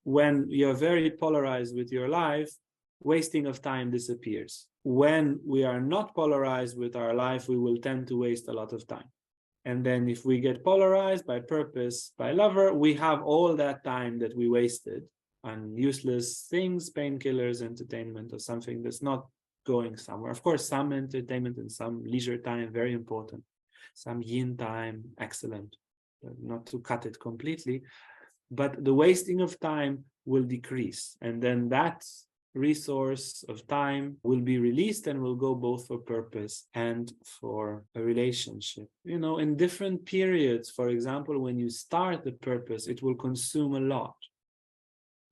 when you're very polarized with your life, wasting of time disappears. When we are not polarized with our life, we will tend to waste a lot of time. And then if we get polarized by purpose, by lover, we have all that time that we wasted on useless things, painkillers, entertainment, or something that's not going somewhere. Of course, some entertainment and some leisure time, very important. Some yin time, excellent. Not to cut it completely, but the wasting of time will decrease. And then that resource of time will be released and will go both for purpose and for a relationship. You know, in different periods, for example, when you start the purpose, it will consume a lot.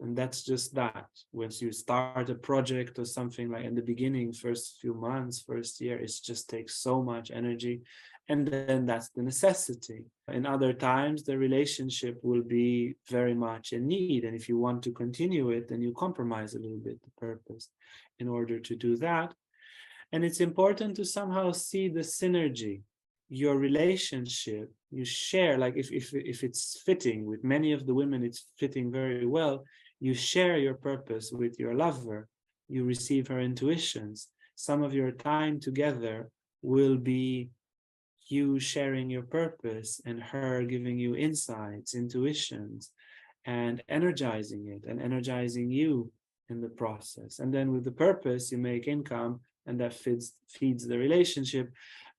And that's just that. Once you start a project or something, like in the beginning, first few months, first year, it just takes so much energy. And then that's the necessity. In other times, the relationship will be very much in need. And if you want to continue it, then you compromise a little bit the purpose in order to do that. And it's important to somehow see the synergy. Your relationship, you share, like if it's fitting with many of the women, it's fitting very well. You share your purpose with your lover. You receive her intuitions. Some of your time together will be you sharing your purpose and her giving you insights, intuitions, and energizing it and energizing you in the process. And then with the purpose, you make income, and that feeds the relationship,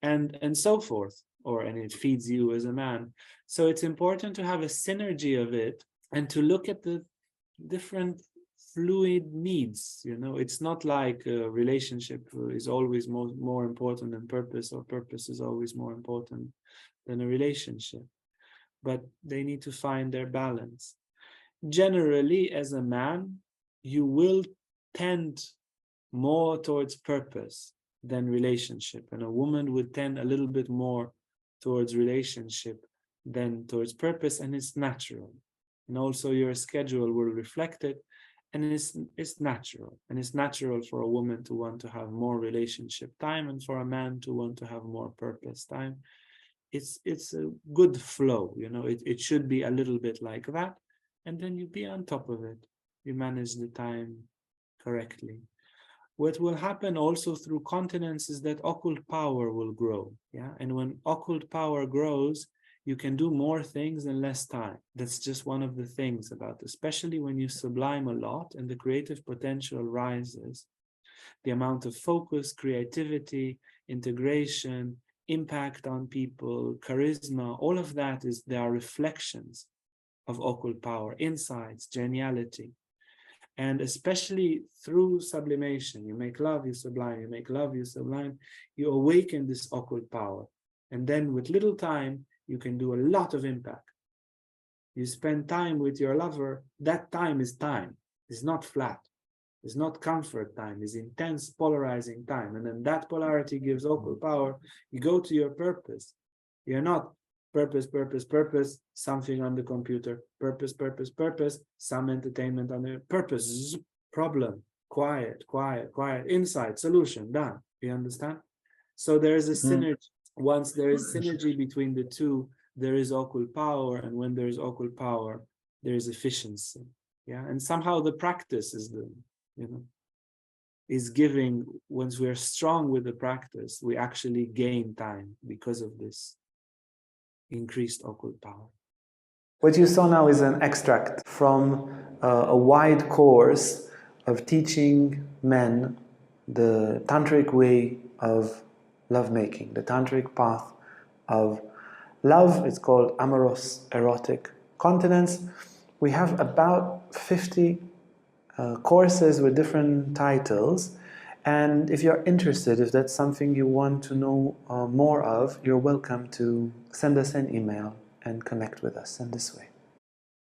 and so forth, and it feeds you as a man. So it's important to have a synergy of it and to look at the different fluid needs. You know, it's not like a relationship is always more important than purpose, or purpose is always more important than a relationship, but they need to find their balance. Generally, as a man, you will tend more towards purpose than relationship, and a woman would tend a little bit more towards relationship than towards purpose, and it's natural. And also your schedule will reflect it. And it's natural. And it's natural for a woman to want to have more relationship time, and for a man to want to have more purpose time. It's a good flow, you know, it should be a little bit like that. And then you be on top of it. You manage the time correctly. What will happen also through continence is that occult power will grow. Yeah. And when occult power grows, you can do more things in less time. That's just one of the things about, especially when you sublime a lot and the creative potential rises, the amount of focus, creativity, integration, impact on people, charisma, all of that they are reflections of occult power, insights, geniality. And especially through sublimation, you make love, you sublime, you make love, you sublime, you awaken this occult power. And then with little time, you can do a lot of impact. You spend time with your lover, that time is time. It's not flat. It's not comfort time. It's intense, polarizing time. And then that polarity gives occult power. You go to your purpose. You're not purpose, purpose, purpose, something on the computer. Purpose, purpose, purpose, some entertainment on the purpose, problem, quiet, quiet, quiet, insight, solution, done. You understand? So there is a synergy. Once there is synergy between the two, there is occult power, and when there is occult power, there is efficiency. Yeah, and somehow the practice is is giving. Once we are strong with the practice, we actually gain time because of this increased occult power. What you saw now is an extract from a wide course of teaching men the tantric way of lovemaking, the tantric path of love. It's called amorous, erotic continence. We have about 50 courses with different titles, and if you're interested, if that's something you want to know more of, you're welcome to send us an email and connect with us in this way.